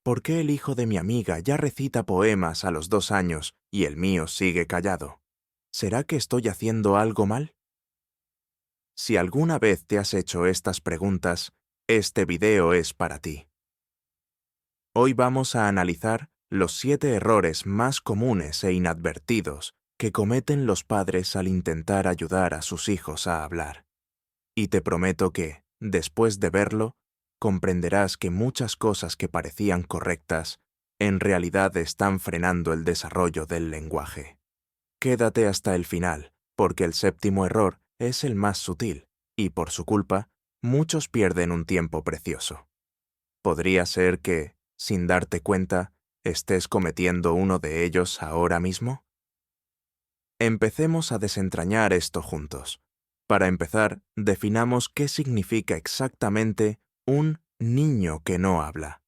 ¿Por qué el hijo de mi amiga ya recita poemas a los 2 años y el mío sigue callado? ¿Será que estoy haciendo algo mal? Si alguna vez te has hecho estas preguntas, este video es para ti. Hoy vamos a analizar los 7 errores más comunes e inadvertidos que cometen los padres al intentar ayudar a sus hijos a hablar. Y te prometo que, después de verlo, comprenderás que muchas cosas que parecían correctas, en realidad están frenando el desarrollo del lenguaje. Quédate hasta el final, porque el 7º error es el más sutil, y por su culpa, muchos pierden un tiempo precioso. Podría ser que, sin darte cuenta, estés cometiendo uno de ellos ahora mismo. Empecemos a desentrañar esto juntos. Para empezar, definamos qué significa exactamente un niño que no habla.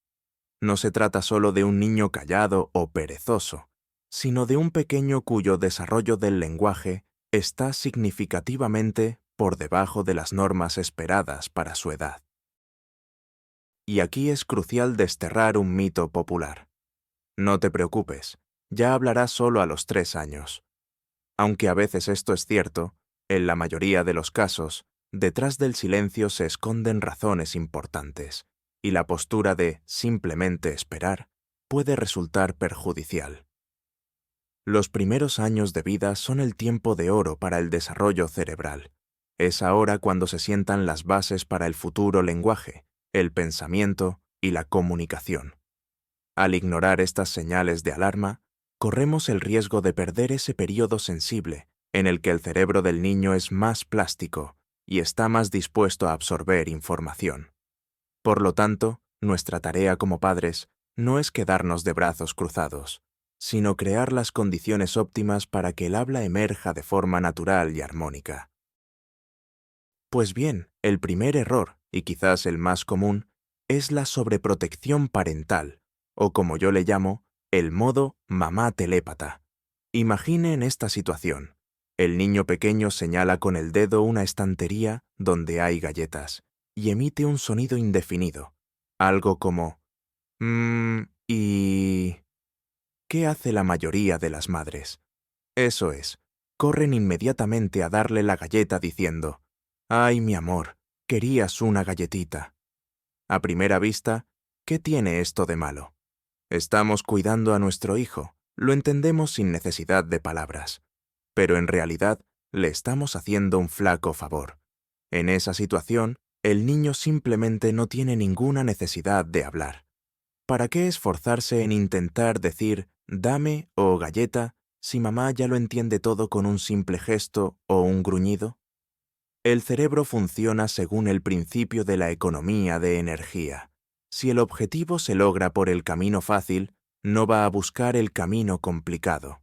No se trata solo de un niño callado o perezoso, sino de un pequeño cuyo desarrollo del lenguaje está significativamente por debajo de las normas esperadas para su edad. Y aquí es crucial desterrar un mito popular. No te preocupes, ya hablará solo a los 3 años. Aunque a veces esto es cierto, en la mayoría de los casos, detrás del silencio se esconden razones importantes, y la postura de simplemente esperar puede resultar perjudicial. Los primeros años de vida son el tiempo de oro para el desarrollo cerebral. Es ahora cuando se sientan las bases para el futuro lenguaje, el pensamiento y la comunicación. Al ignorar estas señales de alarma, corremos el riesgo de perder ese periodo sensible en el que el cerebro del niño es más plástico y está más dispuesto a absorber información. Por lo tanto, nuestra tarea como padres no es quedarnos de brazos cruzados, sino crear las condiciones óptimas para que el habla emerja de forma natural y armónica. Pues bien, el primer error, y quizás el más común, es la sobreprotección parental, o como yo le llamo, el modo mamá telépata. Imagine en esta situación. El niño pequeño señala con el dedo una estantería donde hay galletas y emite un sonido indefinido, algo como y... ¿Qué hace la mayoría de las madres? Eso es, corren inmediatamente a darle la galleta diciendo, «Ay, mi amor, querías una galletita». A primera vista, ¿qué tiene esto de malo? Estamos cuidando a nuestro hijo, lo entendemos sin necesidad de palabras, pero en realidad le estamos haciendo un flaco favor. En esa situación, el niño simplemente no tiene ninguna necesidad de hablar. ¿Para qué esforzarse en intentar decir «dame» o «galleta» si mamá ya lo entiende todo con un simple gesto o un gruñido? El cerebro funciona según el principio de la economía de energía. Si el objetivo se logra por el camino fácil, no va a buscar el camino complicado.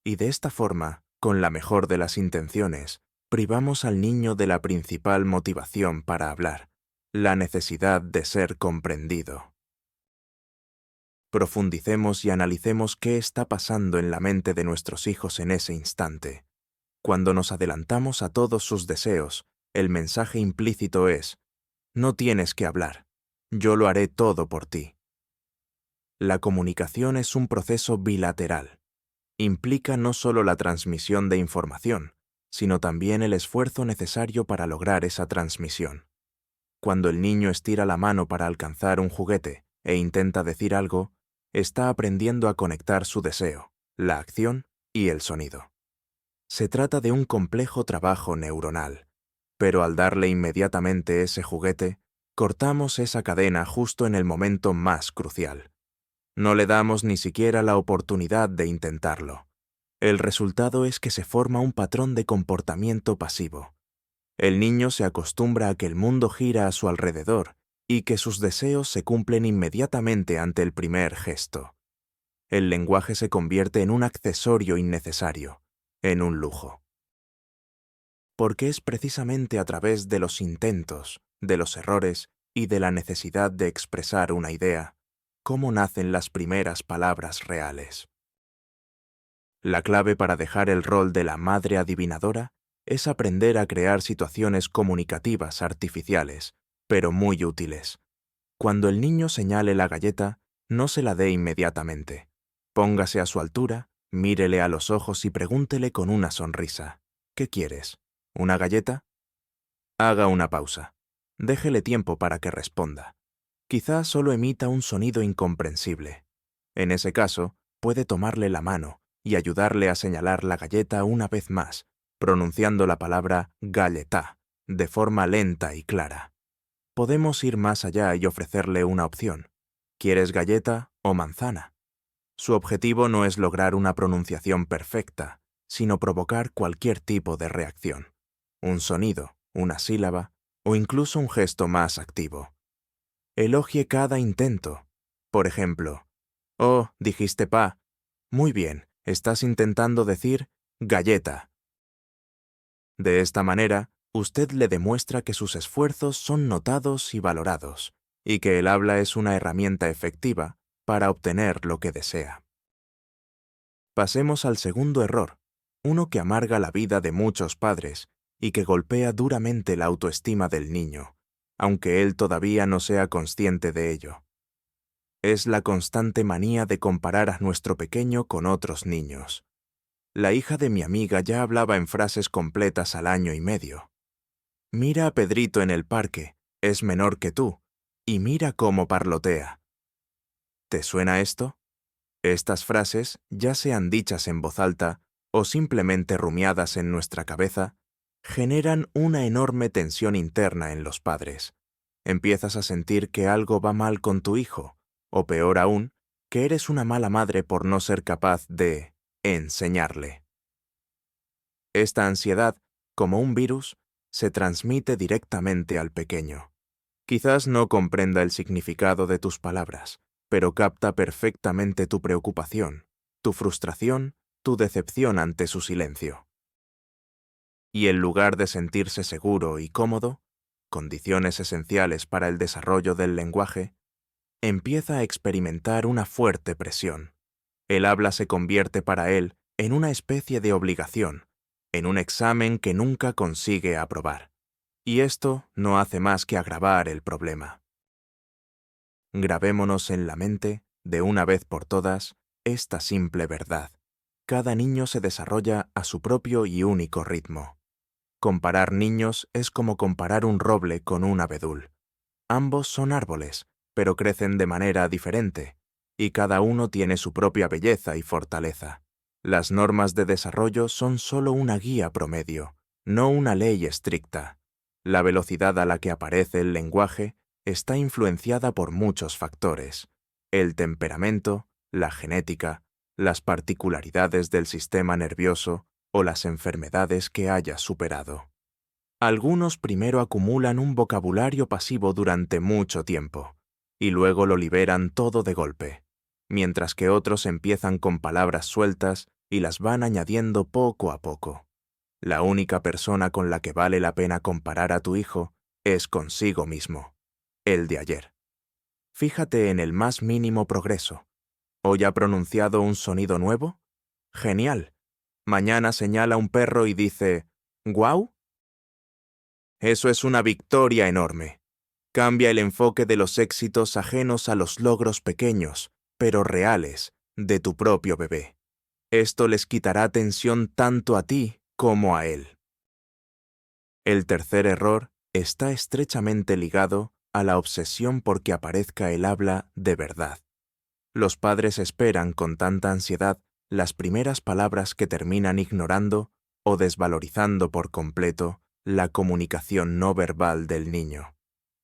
Y de esta forma, con la mejor de las intenciones, privamos al niño de la principal motivación para hablar, la necesidad de ser comprendido. Profundicemos y analicemos qué está pasando en la mente de nuestros hijos en ese instante. Cuando nos adelantamos a todos sus deseos, el mensaje implícito es, no tienes que hablar, yo lo haré todo por ti. La comunicación es un proceso bilateral. Implica no solo la transmisión de información, sino también el esfuerzo necesario para lograr esa transmisión. Cuando el niño estira la mano para alcanzar un juguete e intenta decir algo, está aprendiendo a conectar su deseo, la acción y el sonido. Se trata de un complejo trabajo neuronal, pero al darle inmediatamente ese juguete, cortamos esa cadena justo en el momento más crucial. No le damos ni siquiera la oportunidad de intentarlo. El resultado es que se forma un patrón de comportamiento pasivo. El niño se acostumbra a que el mundo gira a su alrededor y que sus deseos se cumplen inmediatamente ante el primer gesto. El lenguaje se convierte en un accesorio innecesario, en un lujo. Porque es precisamente a través de los intentos, de los errores y de la necesidad de expresar una idea, cómo nacen las primeras palabras reales. La clave para dejar el rol de la madre adivinadora es aprender a crear situaciones comunicativas artificiales, pero muy útiles. Cuando el niño señale la galleta, no se la dé inmediatamente. Póngase a su altura, mírele a los ojos y pregúntele con una sonrisa: ¿qué quieres? ¿Una galleta? Haga una pausa. Déjele tiempo para que responda. Quizá solo emita un sonido incomprensible. En ese caso, puede tomarle la mano y ayudarle a señalar la galleta una vez más, pronunciando la palabra galletá de forma lenta y clara. Podemos ir más allá y ofrecerle una opción. ¿Quieres galleta o manzana? Su objetivo no es lograr una pronunciación perfecta, sino provocar cualquier tipo de reacción. Un sonido, una sílaba o incluso un gesto más activo. Elogie cada intento. Por ejemplo, «Oh, dijiste pa. Muy bien, estás intentando decir galleta». De esta manera, usted le demuestra que sus esfuerzos son notados y valorados, y que el habla es una herramienta efectiva para obtener lo que desea. Pasemos al segundo error, uno que amarga la vida de muchos padres y que golpea duramente la autoestima del niño, aunque él todavía no sea consciente de ello. Es la constante manía de comparar a nuestro pequeño con otros niños. La hija de mi amiga ya hablaba en frases completas al 1 año y medio. Mira a Pedrito en el parque, es menor que tú, y mira cómo parlotea. ¿Te suena esto? Estas frases, ya sean dichas en voz alta o simplemente rumiadas en nuestra cabeza, generan una enorme tensión interna en los padres. Empiezas a sentir que algo va mal con tu hijo, o peor aún, que eres una mala madre por no ser capaz de enseñarle. Esta ansiedad, como un virus, se transmite directamente al pequeño. Quizás no comprenda el significado de tus palabras, pero capta perfectamente tu preocupación, tu frustración, tu decepción ante su silencio. Y en lugar de sentirse seguro y cómodo, condiciones esenciales para el desarrollo del lenguaje, empieza a experimentar una fuerte presión. El habla se convierte para él en una especie de obligación, en un examen que nunca consigue aprobar. Y esto no hace más que agravar el problema. Grabémonos en la mente, de una vez por todas, esta simple verdad. Cada niño se desarrolla a su propio y único ritmo. Comparar niños es como comparar un roble con un abedul. Ambos son árboles, pero crecen de manera diferente, y cada uno tiene su propia belleza y fortaleza. Las normas de desarrollo son solo una guía promedio, no una ley estricta. La velocidad a la que aparece el lenguaje está influenciada por muchos factores: el temperamento, la genética, las particularidades del sistema nervioso o las enfermedades que haya superado. Algunos primero acumulan un vocabulario pasivo durante mucho tiempo, y luego lo liberan todo de golpe, mientras que otros empiezan con palabras sueltas y las van añadiendo poco a poco. La única persona con la que vale la pena comparar a tu hijo es consigo mismo, el de ayer. Fíjate en el más mínimo progreso. ¿Hoy ha pronunciado un sonido nuevo? ¡Genial! Mañana señala un perro y dice «¿Guau?» Eso es una victoria enorme. Cambia el enfoque de los éxitos ajenos a los logros pequeños, pero reales, de tu propio bebé. Esto les quitará tensión tanto a ti como a él. El tercer error está estrechamente ligado a la obsesión por que aparezca el habla de verdad. Los padres esperan con tanta ansiedad las primeras palabras que terminan ignorando o desvalorizando por completo la comunicación no verbal del niño.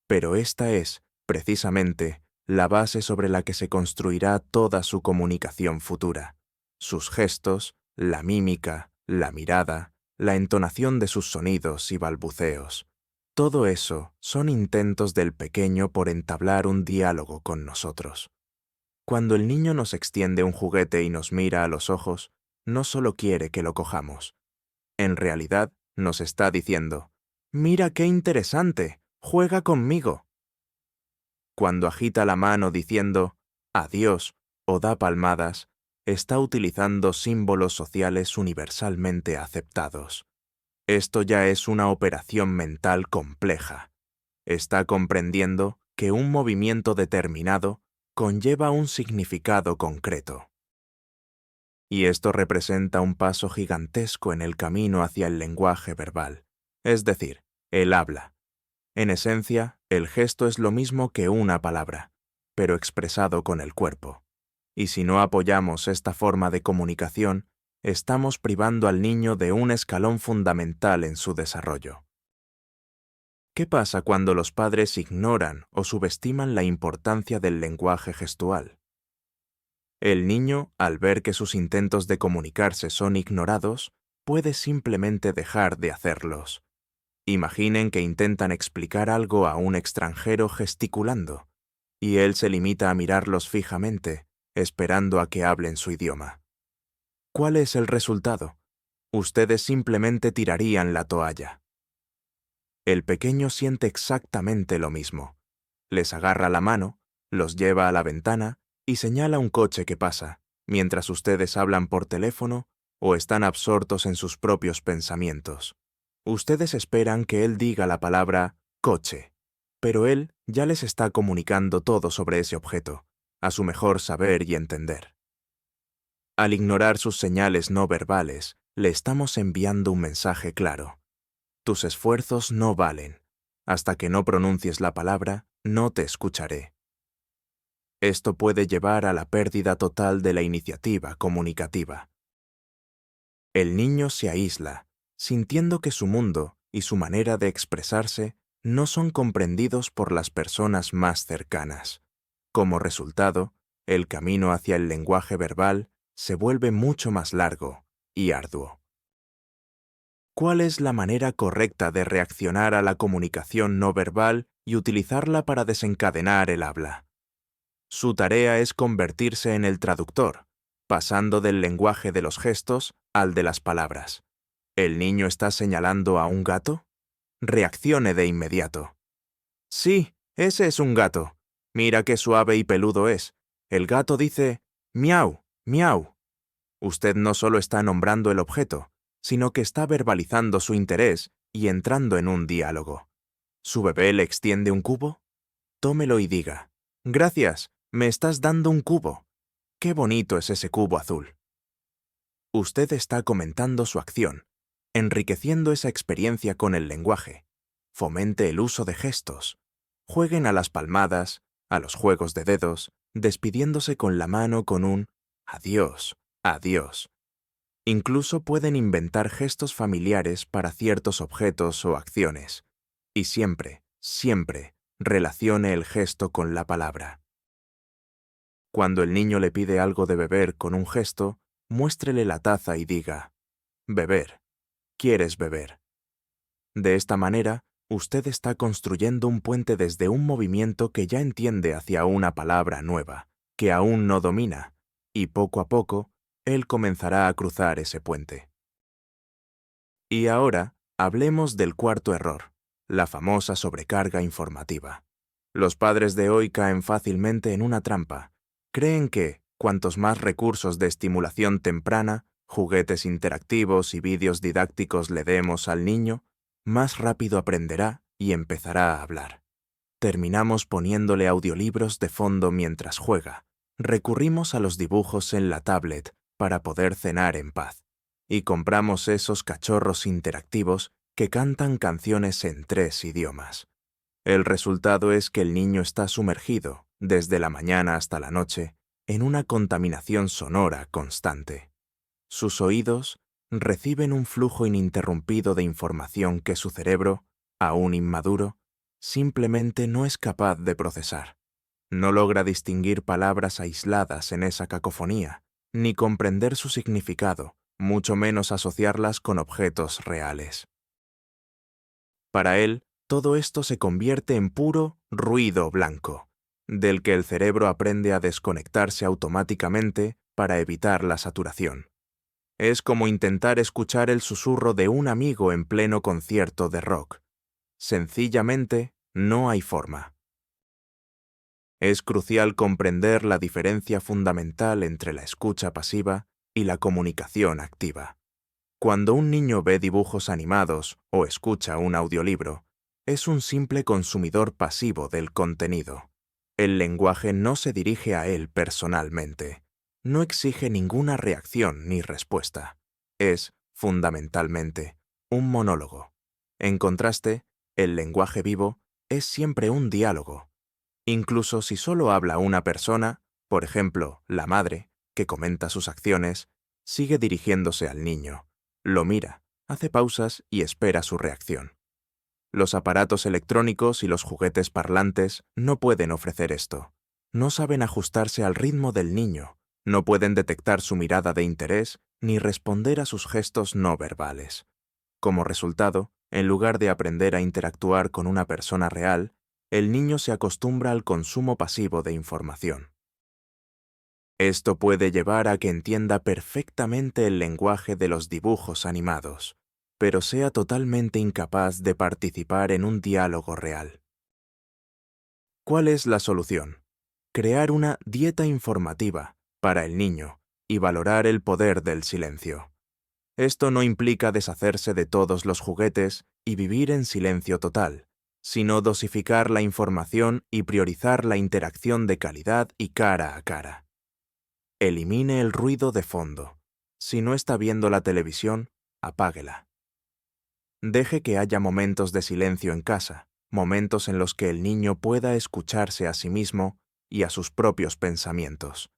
Pero esta es, precisamente, la base sobre la que se construirá toda su comunicación futura. Sus gestos, la mímica, la mirada, la entonación de sus sonidos y balbuceos. Todo eso son intentos del pequeño por entablar un diálogo con nosotros. Cuando el niño nos extiende un juguete y nos mira a los ojos, no solo quiere que lo cojamos. En realidad, nos está diciendo: «Mira qué interesante, juega conmigo». Cuando agita la mano diciendo «adiós» o da palmadas, está utilizando símbolos sociales universalmente aceptados. Esto ya es una operación mental compleja. Está comprendiendo que un movimiento determinado conlleva un significado concreto. Y esto representa un paso gigantesco en el camino hacia el lenguaje verbal, es decir, el habla. En esencia, el gesto es lo mismo que una palabra, pero expresado con el cuerpo. Y si no apoyamos esta forma de comunicación, estamos privando al niño de un escalón fundamental en su desarrollo. ¿Qué pasa cuando los padres ignoran o subestiman la importancia del lenguaje gestual? El niño, al ver que sus intentos de comunicarse son ignorados, puede simplemente dejar de hacerlos. Imaginen que intentan explicar algo a un extranjero gesticulando, y él se limita a mirarlos fijamente, esperando a que hablen su idioma. ¿Cuál es el resultado? Ustedes simplemente tirarían la toalla. El pequeño siente exactamente lo mismo. Les agarra la mano, los lleva a la ventana y señala un coche que pasa, mientras ustedes hablan por teléfono o están absortos en sus propios pensamientos. Ustedes esperan que él diga la palabra coche, pero él ya les está comunicando todo sobre ese objeto, a su mejor saber y entender. Al ignorar sus señales no verbales, le estamos enviando un mensaje claro. Tus esfuerzos no valen. Hasta que no pronuncies la palabra, no te escucharé. Esto puede llevar a la pérdida total de la iniciativa comunicativa. El niño se aísla, sintiendo que su mundo y su manera de expresarse no son comprendidos por las personas más cercanas. Como resultado, el camino hacia el lenguaje verbal se vuelve mucho más largo y arduo. ¿Cuál es la manera correcta de reaccionar a la comunicación no verbal y utilizarla para desencadenar el habla? Su tarea es convertirse en el traductor, pasando del lenguaje de los gestos al de las palabras. ¿El niño está señalando a un gato? Reaccione de inmediato. Sí, ese es un gato. Mira qué suave y peludo es. El gato dice, miau, miau. Usted no solo está nombrando el objeto, sino que está verbalizando su interés y entrando en un diálogo. ¿Su bebé le extiende un cubo? Tómelo y diga, gracias, me estás dando un cubo. Qué bonito es ese cubo azul. Usted está comentando su acción, enriqueciendo esa experiencia con el lenguaje. Fomente el uso de gestos. Jueguen a las palmadas, a los juegos de dedos, despidiéndose con la mano con un adiós, adiós. Incluso pueden inventar gestos familiares para ciertos objetos o acciones. Y siempre, siempre, relacione el gesto con la palabra. Cuando el niño le pide algo de beber con un gesto, muéstrele la taza y diga, beber, ¿quieres beber? De esta manera, usted está construyendo un puente desde un movimiento que ya entiende hacia una palabra nueva, que aún no domina, y poco a poco, él comenzará a cruzar ese puente. Y ahora, hablemos del cuarto error, la famosa sobrecarga informativa. Los padres de hoy caen fácilmente en una trampa. Creen que, cuantos más recursos de estimulación temprana, juguetes interactivos y vídeos didácticos le demos al niño, más rápido aprenderá y empezará a hablar. Terminamos poniéndole audiolibros de fondo mientras juega. Recurrimos a los dibujos en la tablet para poder cenar en paz. Y compramos esos cachorros interactivos que cantan canciones en 3 idiomas. El resultado es que el niño está sumergido, desde la mañana hasta la noche, en una contaminación sonora constante. Sus oídos reciben un flujo ininterrumpido de información que su cerebro, aún inmaduro, simplemente no es capaz de procesar. No logra distinguir palabras aisladas en esa cacofonía, ni comprender su significado, mucho menos asociarlas con objetos reales. Para él, todo esto se convierte en puro ruido blanco, del que el cerebro aprende a desconectarse automáticamente para evitar la saturación. Es como intentar escuchar el susurro de un amigo en pleno concierto de rock. Sencillamente, no hay forma. Es crucial comprender la diferencia fundamental entre la escucha pasiva y la comunicación activa. Cuando un niño ve dibujos animados o escucha un audiolibro, es un simple consumidor pasivo del contenido. El lenguaje no se dirige a él personalmente. No exige ninguna reacción ni respuesta. Es, fundamentalmente, un monólogo. En contraste, el lenguaje vivo es siempre un diálogo. Incluso si solo habla una persona, por ejemplo, la madre, que comenta sus acciones, sigue dirigiéndose al niño. Lo mira, hace pausas y espera su reacción. Los aparatos electrónicos y los juguetes parlantes no pueden ofrecer esto. No saben ajustarse al ritmo del niño, no pueden detectar su mirada de interés ni responder a sus gestos no verbales. Como resultado, en lugar de aprender a interactuar con una persona real, el niño se acostumbra al consumo pasivo de información. Esto puede llevar a que entienda perfectamente el lenguaje de los dibujos animados, pero sea totalmente incapaz de participar en un diálogo real. ¿Cuál es la solución? Crear una dieta informativa para el niño y valorar el poder del silencio. Esto no implica deshacerse de todos los juguetes y vivir en silencio total, sino dosificar la información y priorizar la interacción de calidad y cara a cara. Elimine el ruido de fondo. Si no está viendo la televisión, apáguela. Deje que haya momentos de silencio en casa, momentos en los que el niño pueda escucharse a sí mismo y a sus propios pensamientos.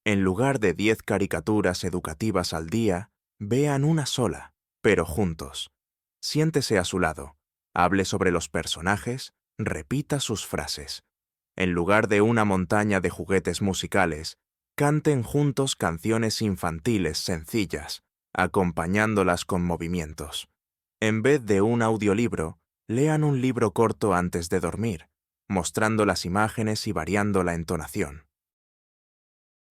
En lugar de 10 caricaturas educativas al día, vean una sola, pero juntos. Siéntese a su lado, hable sobre los personajes, repita sus frases. En lugar de una montaña de juguetes musicales, canten juntos canciones infantiles sencillas, acompañándolas con movimientos. En vez de un audiolibro, lean un libro corto antes de dormir, mostrando las imágenes y variando la entonación.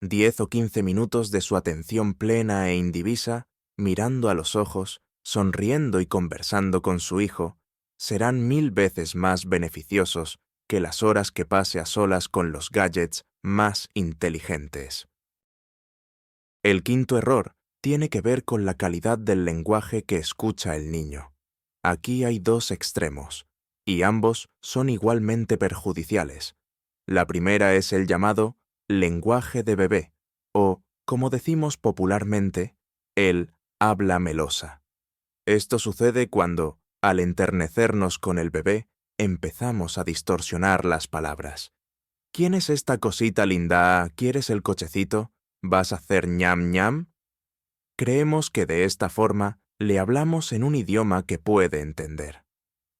10 o 15 minutos de su atención plena e indivisa, mirando a los ojos, sonriendo y conversando con su hijo, serán 1000 veces más beneficiosos que las horas que pase a solas con los gadgets más inteligentes. El quinto error tiene que ver con la calidad del lenguaje que escucha el niño. Aquí hay dos extremos, y ambos son igualmente perjudiciales. La primera es el llamado lenguaje de bebé, o, como decimos popularmente, el habla melosa. Esto sucede cuando, al enternecernos con el bebé, empezamos a distorsionar las palabras. ¿Quién es esta cosita linda? ¿Quieres el cochecito? ¿Vas a hacer ñam ñam? Creemos que de esta forma le hablamos en un idioma que puede entender.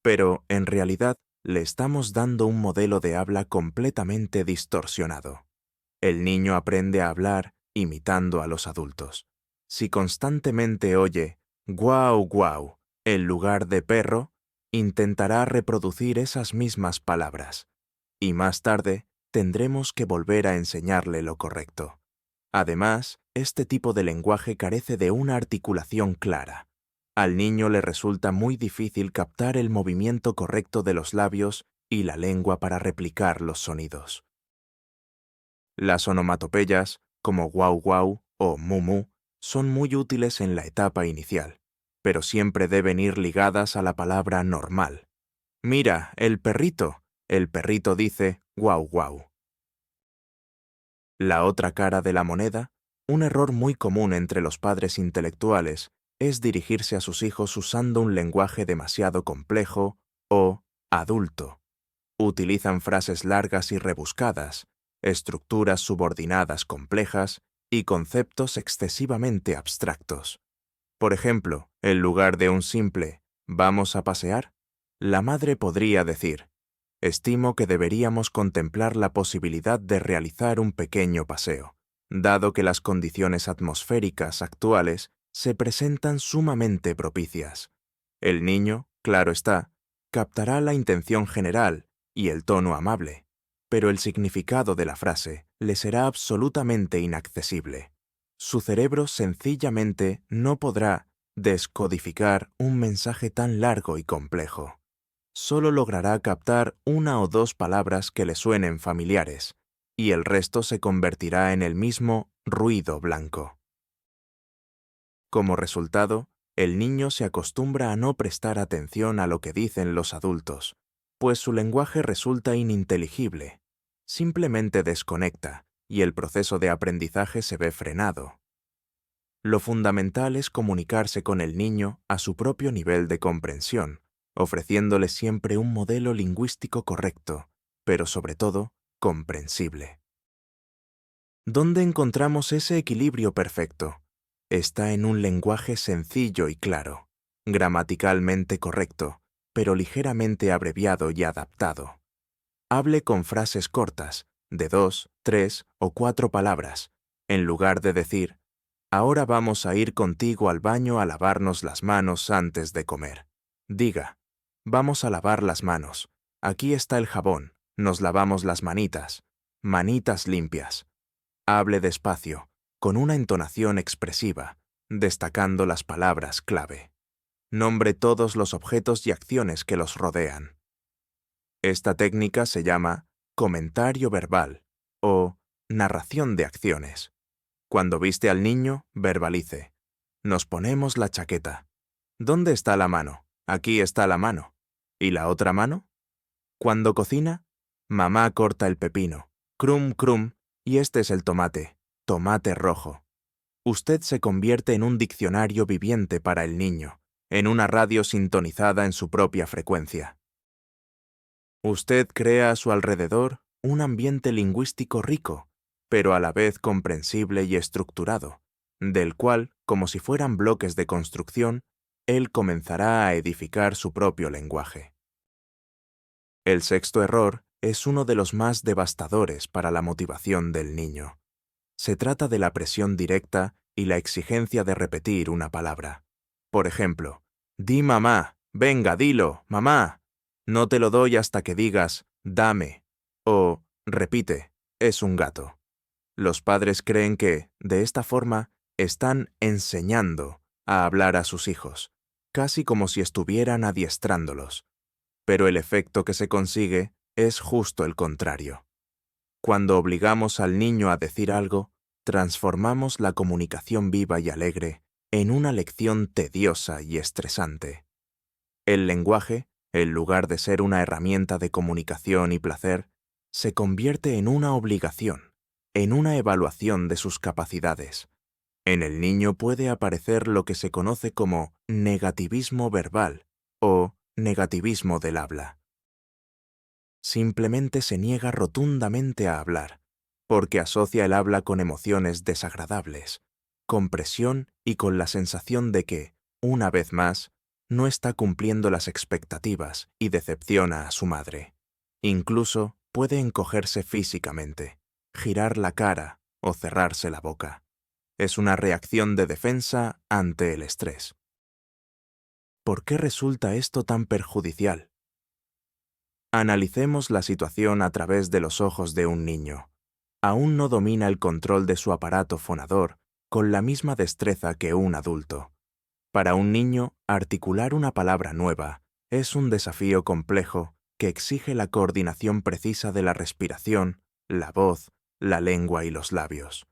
Pero, en realidad, le estamos dando un modelo de habla completamente distorsionado. El niño aprende a hablar imitando a los adultos. Si constantemente oye guau guau en lugar de perro, intentará reproducir esas mismas palabras. Y más tarde tendremos que volver a enseñarle lo correcto. Además, este tipo de lenguaje carece de una articulación clara. Al niño le resulta muy difícil captar el movimiento correcto de los labios y la lengua para replicar los sonidos. Las onomatopeyas, como guau guau o mu mu, son muy útiles en la etapa inicial, pero siempre deben ir ligadas a la palabra normal. Mira, el perrito dice guau guau. La otra cara de la moneda, un error muy común entre los padres intelectuales, es dirigirse a sus hijos usando un lenguaje demasiado complejo o adulto. Utilizan frases largas y rebuscadas, estructuras subordinadas complejas y conceptos excesivamente abstractos. Por ejemplo, en lugar de un simple «vamos a pasear», la madre podría decir «estimo que deberíamos contemplar la posibilidad de realizar un pequeño paseo, dado que las condiciones atmosféricas actuales se presentan sumamente propicias». El niño, claro está, captará la intención general y el tono amable, pero el significado de la frase le será absolutamente inaccesible. Su cerebro sencillamente no podrá descodificar un mensaje tan largo y complejo. Solo logrará captar una o dos palabras que le suenen familiares, y el resto se convertirá en el mismo ruido blanco. Como resultado, el niño se acostumbra a no prestar atención a lo que dicen los adultos, pues su lenguaje resulta ininteligible, simplemente desconecta y el proceso de aprendizaje se ve frenado. Lo fundamental es comunicarse con el niño a su propio nivel de comprensión, ofreciéndole siempre un modelo lingüístico correcto, pero sobre todo, comprensible. ¿Dónde encontramos ese equilibrio perfecto? Está en un lenguaje sencillo y claro, gramaticalmente correcto, pero ligeramente abreviado y adaptado. Hable con frases cortas, de 2, 3 o 4 palabras, en lugar de decir, ahora vamos a ir contigo al baño a lavarnos las manos antes de comer. Diga, vamos a lavar las manos, aquí está el jabón, nos lavamos las manitas, manitas limpias. Hable despacio, con una entonación expresiva, destacando las palabras clave. Nombre todos los objetos y acciones que los rodean. Esta técnica se llama comentario verbal o narración de acciones. Cuando viste al niño, verbalice. Nos ponemos la chaqueta. ¿Dónde está la mano? Aquí está la mano. ¿Y la otra mano? Cuando cocina, mamá corta el pepino. Crum, crum, y este es el tomate. Tomate rojo. Usted se convierte en un diccionario viviente para el niño, en una radio sintonizada en su propia frecuencia. Usted crea a su alrededor un ambiente lingüístico rico, pero a la vez comprensible y estructurado, del cual, como si fueran bloques de construcción, él comenzará a edificar su propio lenguaje. El sexto error es uno de los más devastadores para la motivación del niño. Se trata de la presión directa y la exigencia de repetir una palabra. Por ejemplo, di mamá, venga, dilo, mamá. No te lo doy hasta que digas, dame. O, repite, es un gato. Los padres creen que, de esta forma, están enseñando a hablar a sus hijos, casi como si estuvieran adiestrándolos. Pero el efecto que se consigue es justo el contrario. Cuando obligamos al niño a decir algo, transformamos la comunicación viva y alegre en una lección tediosa y estresante. El lenguaje, en lugar de ser una herramienta de comunicación y placer, se convierte en una obligación, en una evaluación de sus capacidades. En el niño puede aparecer lo que se conoce como negativismo verbal o negativismo del habla. Simplemente se niega rotundamente a hablar, porque asocia el habla con emociones desagradables, con presión y con la sensación de que, una vez más, no está cumpliendo las expectativas y decepciona a su madre. Incluso puede encogerse físicamente, girar la cara o cerrarse la boca. Es una reacción de defensa ante el estrés. ¿Por qué resulta esto tan perjudicial? Analicemos la situación a través de los ojos de un niño. Aún no domina el control de su aparato fonador con la misma destreza que un adulto. Para un niño, articular una palabra nueva es un desafío complejo que exige la coordinación precisa de la respiración, la voz, la lengua y los labios.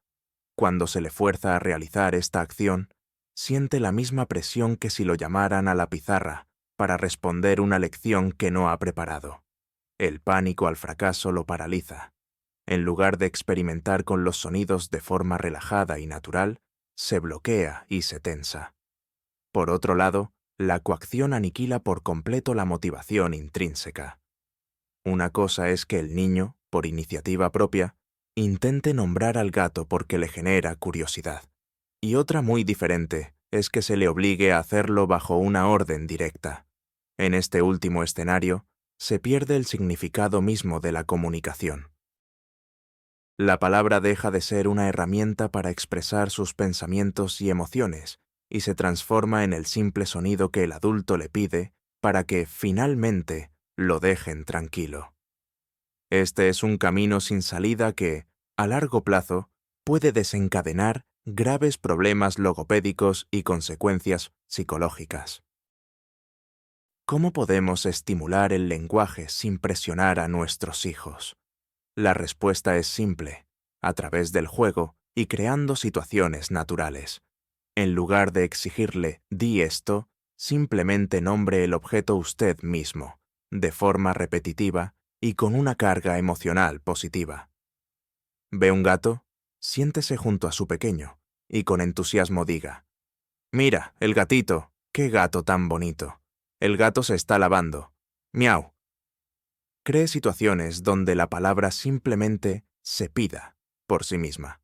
Cuando se le fuerza a realizar esta acción, siente la misma presión que si lo llamaran a la pizarra para responder una lección que no ha preparado. El pánico al fracaso lo paraliza. En lugar de experimentar con los sonidos de forma relajada y natural, se bloquea y se tensa. Por otro lado, la coacción aniquila por completo la motivación intrínseca. Una cosa es que el niño, por iniciativa propia, intente nombrar al gato porque le genera curiosidad. Y otra muy diferente es que se le obligue a hacerlo bajo una orden directa. En este último escenario, se pierde el significado mismo de la comunicación. La palabra deja de ser una herramienta para expresar sus pensamientos y emociones y se transforma en el simple sonido que el adulto le pide para que, finalmente, lo dejen tranquilo. Este es un camino sin salida que, a largo plazo, puede desencadenar graves problemas logopédicos y consecuencias psicológicas. ¿Cómo podemos estimular el lenguaje sin presionar a nuestros hijos? La respuesta es simple, a través del juego y creando situaciones naturales. En lugar de exigirle «di esto», simplemente nombre el objeto usted mismo. de forma repetitiva y con una carga emocional positiva. ¿Ve un gato? Siéntese junto a su pequeño y con entusiasmo diga: «Mira, el gatito, qué gato tan bonito. El gato se está lavando. Miau». Cree situaciones donde la palabra simplemente se pida por sí misma.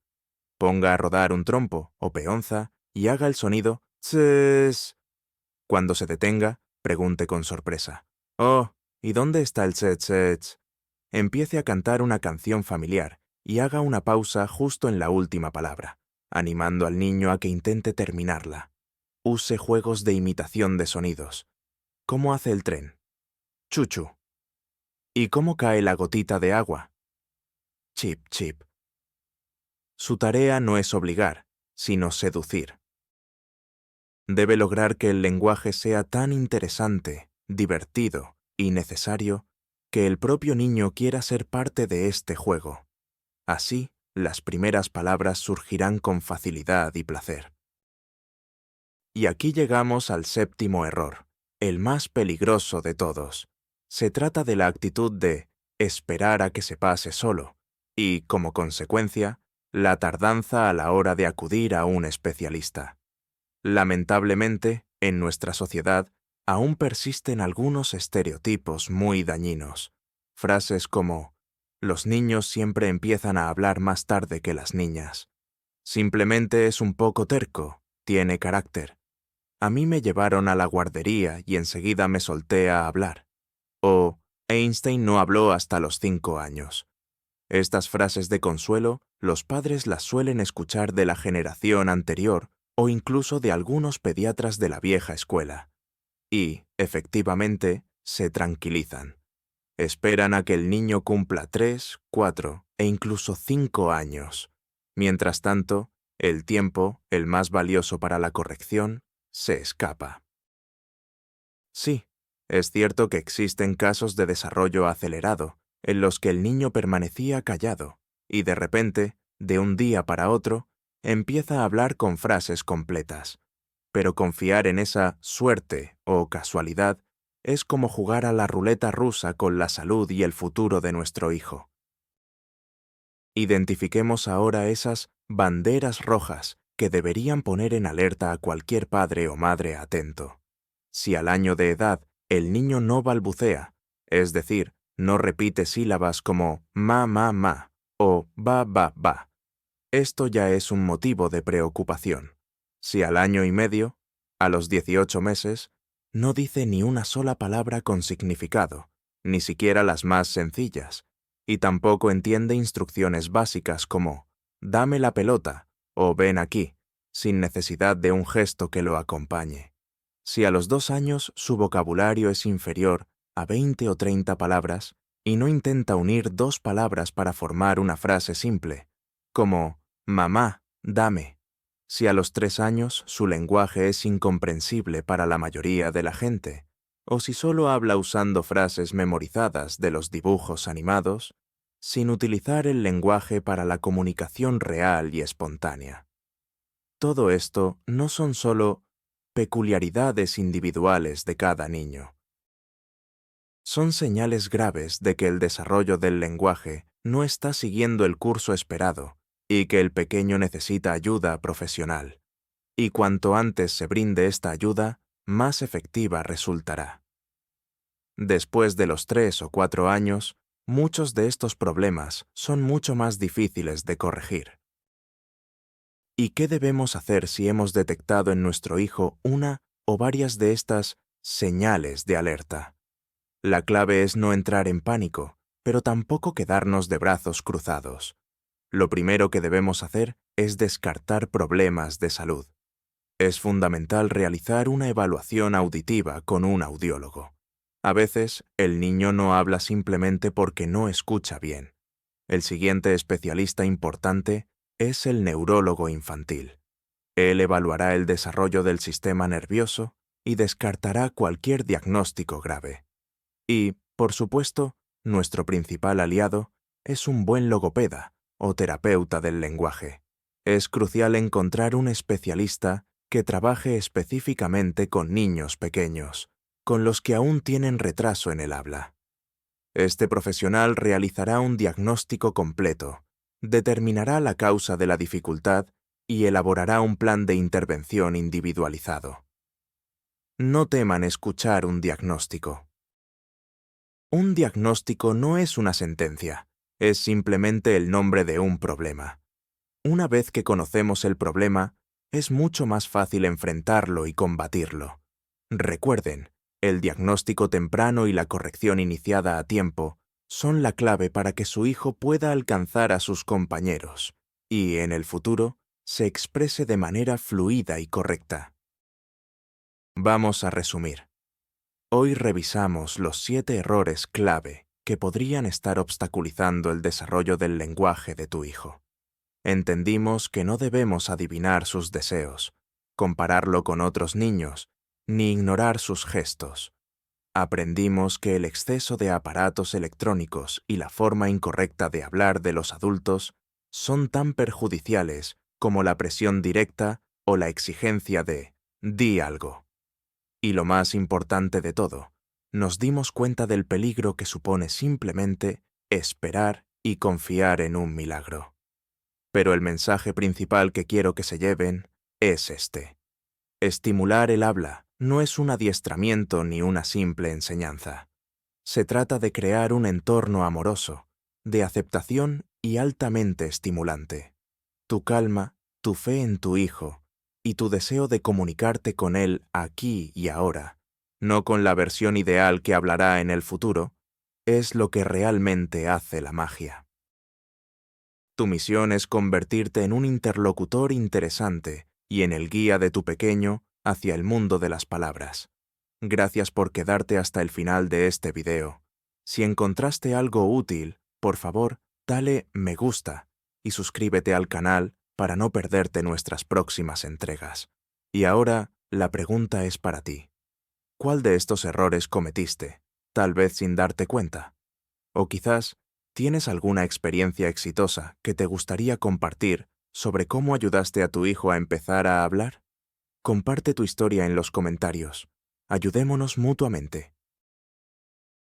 Ponga a rodar un trompo o peonza y haga el sonido tss. Cuando se detenga, pregunte con sorpresa: «Oh, ¿y dónde está el tss?» Empiece a cantar una canción familiar y haga una pausa justo en la última palabra, animando al niño a que intente terminarla. Use juegos de imitación de sonidos. ¿Cómo hace el tren? Chuchu. ¿Y cómo cae la gotita de agua? Chip, chip. Su tarea no es obligar, sino seducir. Debe lograr que el lenguaje sea tan interesante, divertido y necesario que el propio niño quiera ser parte de este juego. Así, las primeras palabras surgirán con facilidad y placer. Y aquí llegamos al séptimo error, el más peligroso de todos. Se trata de la actitud de esperar a que se pase solo y, como consecuencia, la tardanza a la hora de acudir a un especialista. Lamentablemente, en nuestra sociedad, aún persisten algunos estereotipos muy dañinos. Frases como: «Los niños siempre empiezan a hablar más tarde que las niñas». «Simplemente es un poco terco, tiene carácter». «A mí me llevaron a la guardería y enseguida me solté a hablar». O «Einstein no habló hasta los 5 años». Estas frases de consuelo, los padres las suelen escuchar de la generación anterior o incluso de algunos pediatras de la vieja escuela. Y, efectivamente, se tranquilizan. Esperan a que el niño cumpla 3, 4 e incluso 5 años. Mientras tanto, el tiempo, el más valioso para la corrección, se escapa. Sí, es cierto que existen casos de desarrollo acelerado, en los que el niño permanecía callado y de repente, de un día para otro, empieza a hablar con frases completas. Pero confiar en esa suerte o casualidad es como jugar a la ruleta rusa con la salud y el futuro de nuestro hijo. Identifiquemos ahora esas banderas rojas que deberían poner en alerta a cualquier padre o madre atento. Si al año de edad el niño no balbucea, es decir, no repite sílabas como ma o ba, esto ya es un motivo de preocupación. Si al año y medio, a los 18 meses, no dice ni una sola palabra con significado, ni siquiera las más sencillas, y tampoco entiende instrucciones básicas como «dame la pelota» o «ven aquí», sin necesidad de un gesto que lo acompañe. Si a los 2 años su vocabulario es inferior a 20 o 30 palabras y no intenta unir 2 palabras para formar una frase simple, como «mamá, dame». Si a los 3 años su lenguaje es incomprensible para la mayoría de la gente, o si solo habla usando frases memorizadas de los dibujos animados, sin utilizar el lenguaje para la comunicación real y espontánea. Todo esto no son solo peculiaridades individuales de cada niño. Son señales graves de que el desarrollo del lenguaje no está siguiendo el curso esperado y que el pequeño necesita ayuda profesional. Y cuanto antes se brinde esta ayuda, más efectiva resultará. Después de los 3 o 4 años, muchos de estos problemas son mucho más difíciles de corregir. ¿Y qué debemos hacer si hemos detectado en nuestro hijo una o varias de estas señales de alerta? La clave es no entrar en pánico, pero tampoco quedarnos de brazos cruzados. Lo primero que debemos hacer es descartar problemas de salud. Es fundamental realizar una evaluación auditiva con un audiólogo. A veces, el niño no habla simplemente porque no escucha bien. El siguiente especialista importante es el neurólogo infantil. Él evaluará el desarrollo del sistema nervioso y descartará cualquier diagnóstico grave. Y, por supuesto, nuestro principal aliado es un buen logopeda o terapeuta del lenguaje. Es crucial encontrar un especialista que trabaje específicamente con niños pequeños. con los que aún tienen retraso en el habla. Este profesional realizará un diagnóstico completo, determinará la causa de la dificultad y elaborará un plan de intervención individualizado. No teman escuchar un diagnóstico. Un diagnóstico no es una sentencia, es simplemente el nombre de un problema. Una vez que conocemos el problema, es mucho más fácil enfrentarlo y combatirlo. Recuerden, el diagnóstico temprano y la corrección iniciada a tiempo son la clave para que su hijo pueda alcanzar a sus compañeros y, en el futuro, se exprese de manera fluida y correcta. Vamos a resumir. Hoy revisamos los 7 errores clave que podrían estar obstaculizando el desarrollo del lenguaje de tu hijo. Entendimos que no debemos adivinar sus deseos, compararlo con otros niños, ni ignorar sus gestos. Aprendimos que el exceso de aparatos electrónicos y la forma incorrecta de hablar de los adultos son tan perjudiciales como la presión directa o la exigencia de «di algo». Y lo más importante de todo, nos dimos cuenta del peligro que supone simplemente esperar y confiar en un milagro. Pero el mensaje principal que quiero que se lleven es este. Estimular el habla no es un adiestramiento ni una simple enseñanza. Se trata de crear un entorno amoroso, de aceptación y altamente estimulante. Tu calma, tu fe en tu hijo y tu deseo de comunicarte con él aquí y ahora, no con la versión ideal que hablará en el futuro, es lo que realmente hace la magia. Tu misión es convertirte en un interlocutor interesante y en el guía de tu pequeño hacia el mundo de las palabras. Gracias por quedarte hasta el final de este video. Si encontraste algo útil, por favor, dale me gusta y suscríbete al canal para no perderte nuestras próximas entregas. Y ahora, la pregunta es para ti. ¿Cuál de estos errores cometiste, tal vez sin darte cuenta? O quizás, ¿tienes alguna experiencia exitosa que te gustaría compartir sobre cómo ayudaste a tu hijo a empezar a hablar? Comparte tu historia en los comentarios. Ayudémonos mutuamente.